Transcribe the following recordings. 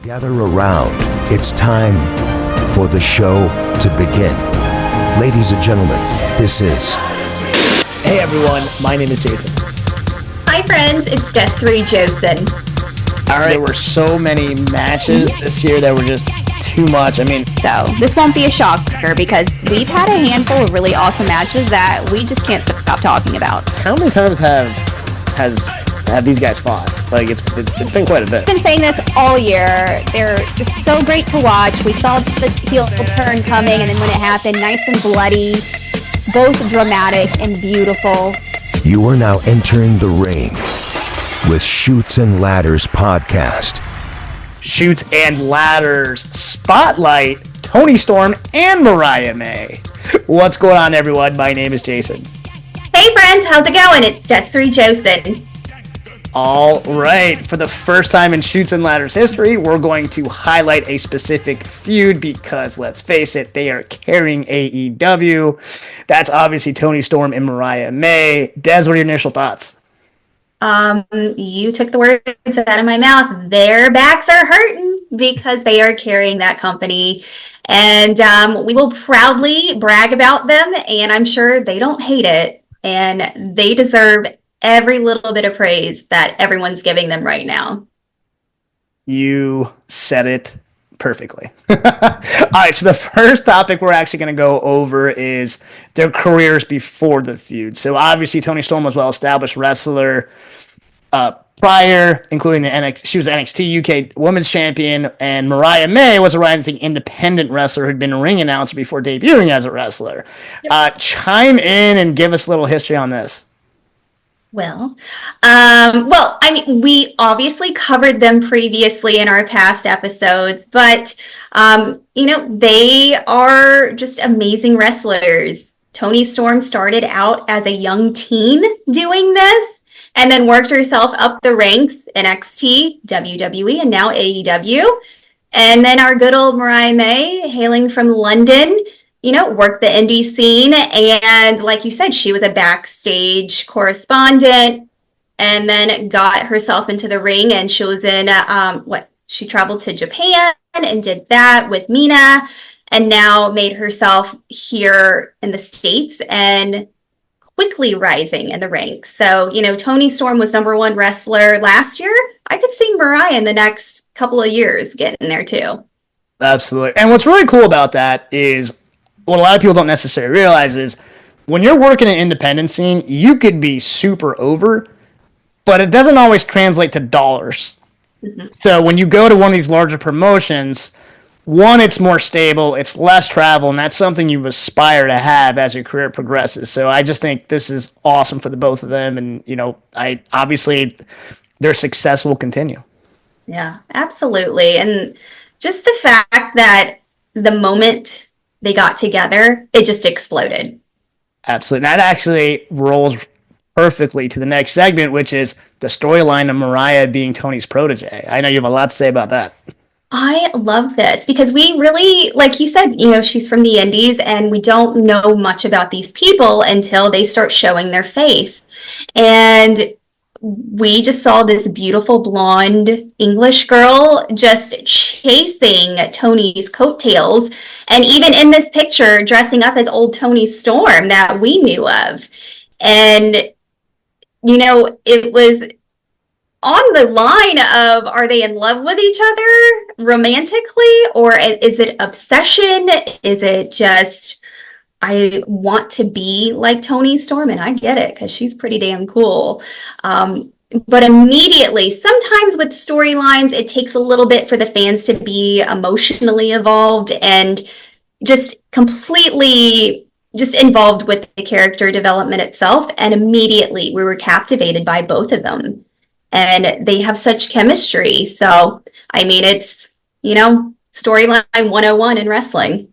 Gather around. It's time for the show to begin. Ladies and gentlemen, this is... Hey everyone, my name is Jason. Hi friends, it's Desiree Josen. Alright, there were so many matches this year that were just too much. So this won't be a shocker because we've had a handful of really awesome matches that we just can't stop talking about. How many times have these guys fought? Like, it's been quite a bit. I've been saying this all year. They're just so great to watch. We saw the heel turn coming, and then when it happened, nice and bloody, both dramatic and beautiful. You are now entering the ring with Shoots and Ladders podcast. Shoots and Ladders Spotlight, Toni Storm and Mariah May. What's going on, everyone? My name is Jason. Hey friends, how's it going? It's Desiree Josen. All right, for the first time in Shoots and Ladders history, we're going to highlight a specific feud because, let's face it, they are carrying AEW. That's obviously Toni Storm and Mariah May. Des, what are your initial thoughts? You took the words out of my mouth. Their backs are hurting because they are carrying that company. And we will proudly brag about them, and I'm sure they don't hate it. And they deserve every little bit of praise that everyone's giving them right now. You said it perfectly. All right, so the first topic we're actually going to go over is their careers before the feud. So obviously Toni Storm was a well-established wrestler prior, including she was the NXT UK Women's Champion, and Mariah May was a rising independent wrestler who'd been a ring announcer before debuting as a wrestler. Yep. Chime in and give us a little history on this. Well, we obviously covered them previously in our past episodes, but, they are just amazing wrestlers. Toni Storm started out as a young teen doing this and then worked herself up the ranks, NXT, WWE, and now AEW. And then our good old Mariah May, hailing from London, worked the indie scene, and like you said, she was a backstage correspondent, and then got herself into the ring, and she was in, she traveled to Japan and did that with Mina, and now made herself here in the States, and quickly rising in the ranks. So, Toni Storm was number one wrestler last year. I could see Mariah in the next couple of years getting there too. Absolutely. And what's really cool about that is, what a lot of people don't necessarily realize is when you're working an independent scene, you could be super over, but it doesn't always translate to dollars. Mm-hmm. So when you go to one of these larger promotions, one, it's more stable, it's less travel, and that's something you aspire to have as your career progresses. So I just think this is awesome for the both of them, and obviously their success will continue. Yeah, absolutely. And just the fact that the moment they got together, it just exploded. Absolutely. That actually rolls perfectly to the next segment, which is the storyline of Mariah being Toni's protege. I know you have a lot to say about that. I love this because we really, like you said, she's from the Indies, and we don't know much about these people until they start showing their face. And we just saw this beautiful blonde English girl just chasing Toni's coattails, and even in this picture dressing up as old Toni Storm that we knew of. And it was on the line of, are they in love with each other romantically, or is it obsession? Is it just, I want to be like Toni Storm, and I get it because she's pretty damn cool. But immediately, sometimes with storylines, it takes a little bit for the fans to be emotionally involved and just completely just involved with the character development itself. And immediately we were captivated by both of them. And they have such chemistry. So, it's, storyline 101 in wrestling.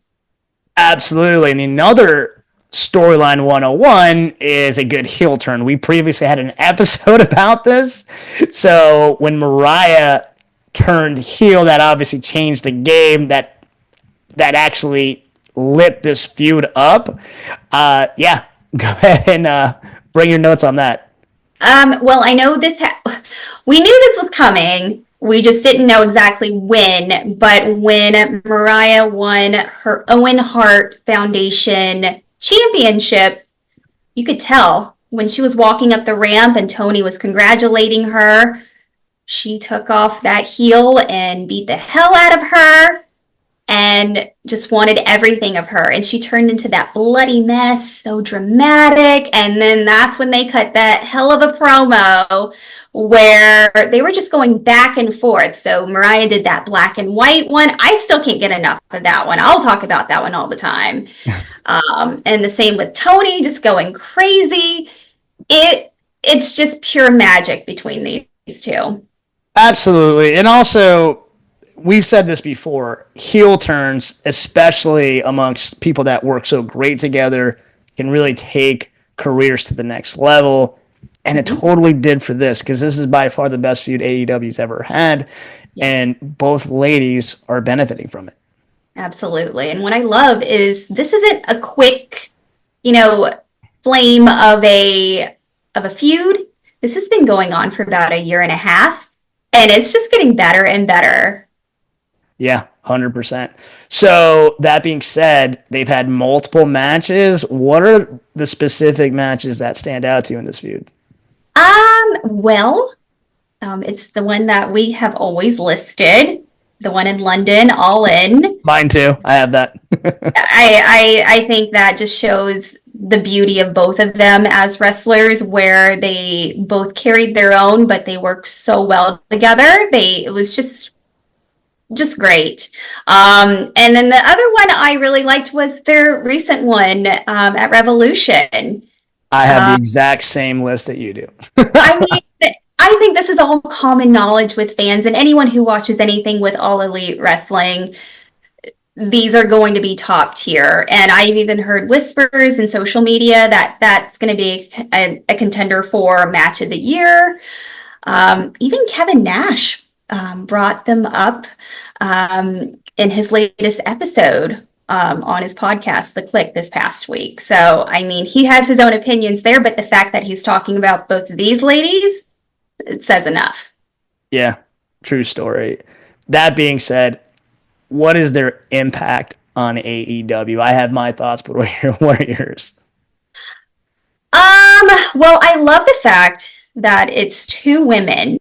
Absolutely. And another storyline 101 is a good heel turn. We previously had an episode about this. So when Mariah turned heel, that obviously changed the game. That actually lit this feud up. Go ahead and bring your notes on that. Well, I know we knew this was coming, We just didn't know exactly when, but when Mariah won her Owen Hart Foundation championship, you could tell when she was walking up the ramp and Toni was congratulating her, she took off that heel and beat the hell out of her and just wanted everything of her. And she turned into that bloody mess, so dramatic. And then that's when they cut that hell of a promo where they were just going back and forth. So Mariah did that black and white one. I still can't get enough of that one. I'll talk about that one all the time. And the same with Toni, just going crazy. It's just pure magic between these two. Absolutely. And also, we've said this before, heel turns, especially amongst people that work so great together, can really take careers to the next level. And it totally did for this, because this is by far the best feud AEW's ever had. And both ladies are benefiting from it. Absolutely. And what I love is this isn't a quick, flame of a feud. This has been going on for about a year and a half, and it's just getting better and better. Yeah, 100%. So that being said, they've had multiple matches. What are the specific matches that stand out to you in this feud? It's the one that we have always listed, the one in London, All In. Mine too. I have that. I think that just shows the beauty of both of them as wrestlers, where they both carried their own, but they worked so well together. It was just great. And then the other one I really liked was their recent one at Revolution. I have the exact same list that you do. I think this is all common knowledge with fans and anyone who watches anything with All Elite Wrestling. These are going to be top tier. And I've even heard whispers in social media that that's going to be a contender for Match of the Year. Even Kevin Nash brought them up in his latest episode on his podcast, The Click, this past week. So, he has his own opinions there, but the fact that he's talking about both of these ladies, it says enough. Yeah, true story. That being said, what is their impact on AEW? I have my thoughts, but what are yours? Well, I love the fact that it's two women.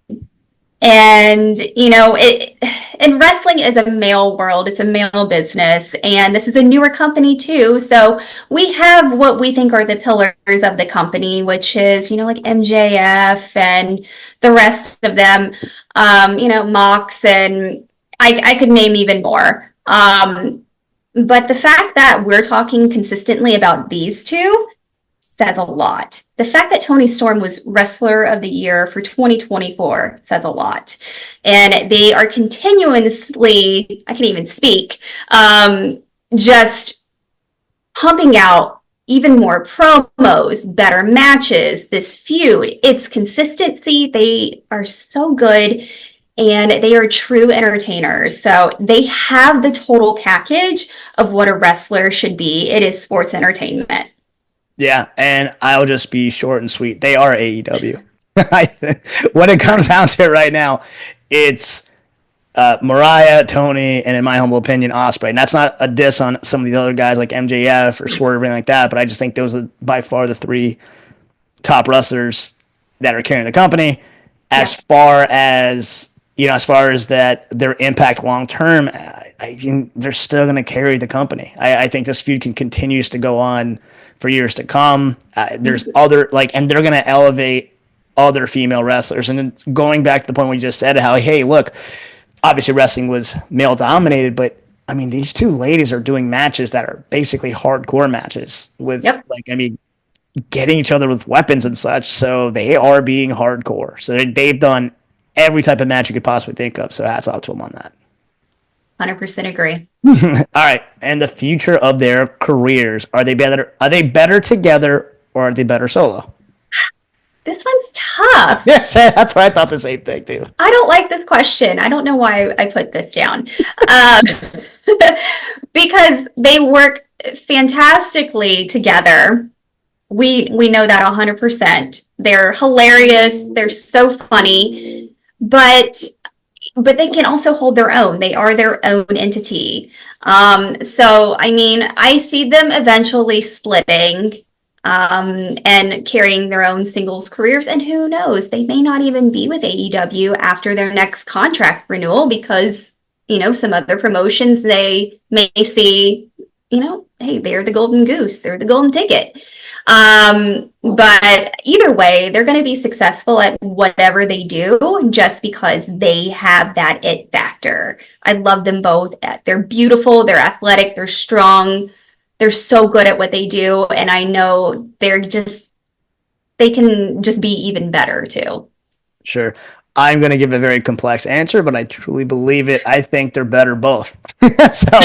And, and wrestling is a male world. It's a male business. And this is a newer company, too. So we have what we think are the pillars of the company, which is, like MJF and the rest of them, Mox, and I could name even more. But the fact that we're talking consistently about these two says a lot. The fact that Toni Storm was Wrestler of the Year for 2024 says a lot. And they are continuously, I can't even speak, just pumping out even more promos, better matches, this feud. It's consistency. They are so good, and they are true entertainers. So they have the total package of what a wrestler should be. It is sports entertainment. Yeah, and I'll just be short and sweet. They are AEW. When it comes down to it right now, it's Mariah, Toni, and in my humble opinion, Ospreay. And that's not a diss on some of the other guys like MJF or Swerve or anything like that, but I just think those are by far the three top wrestlers that are carrying the company. As far as that, their impact long term, they're still going to carry the company. I think this feud continues to go on for years to come. There's other and they're going to elevate other female wrestlers. And then going back to the point we just said, how, hey, look, obviously wrestling was male dominated, but these two ladies are doing matches that are basically hardcore matches with getting each other with weapons and such. So they are being hardcore. So they've done every type of match you could possibly think of. So hats off to them on that. 100% agree. All right, and the future of their careers, are they better together, or are they better solo? This one's tough. Yes, that's what I thought, the same thing too. I don't like this question. I don't know why I put this down. Because they work fantastically together. We know that 100%. They're hilarious. They're so funny. But but they can also hold their own. They are their own entity. So, I mean, I see them eventually splitting and carrying their own singles careers. And who knows, they may not even be with AEW after their next contract renewal because, some other promotions they may see, hey, they're the golden goose, they're the golden ticket. But either way, they're going to be successful at whatever they do just because they have that it factor. I love them both. They're beautiful, they're athletic, they're strong, they're so good at what they do. And I know they can just be even better too. Sure. I'm going to give a very complex answer, but I truly believe it. I think they're better both. So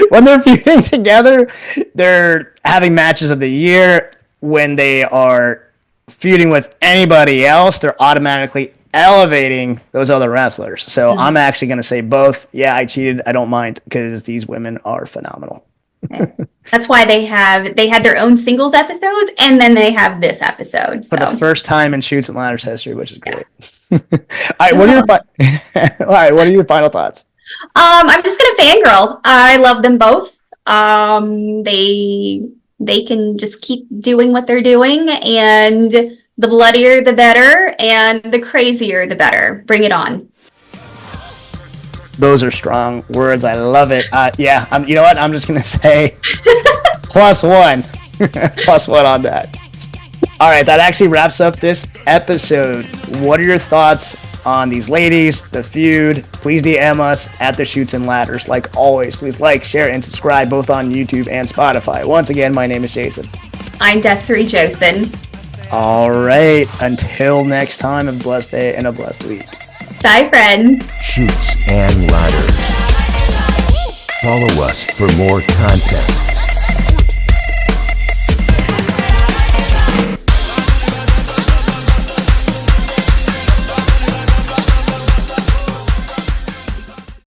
when they're feuding together, they're having matches of the year. When they are feuding with anybody else, they're automatically elevating those other wrestlers. So I'm actually going to say both. Yeah, I cheated. I don't mind because these women are phenomenal. That's why they had their own singles episodes, and then they have this episode for the first time in Shoots and Ladders history, which is great. Yes. All right, what are your final thoughts? I'm just gonna fangirl. I love them both. They can just keep doing what they're doing, and the bloodier the better, and the crazier the better. Bring it on. Those are strong words. I love it. Yeah, you know what? I'm just going to say +1. +1 on that. All right, that actually wraps up this episode. What are your thoughts on these ladies, the feud? Please DM us at the Shoots and Ladders. Like always, please like, share, and subscribe both on YouTube and Spotify. Once again, my name is Jason. I'm Desiree Josen. All right, until next time, have a blessed day and a blessed week. Bye, friends. Shoots and Ladders. Follow us for more content.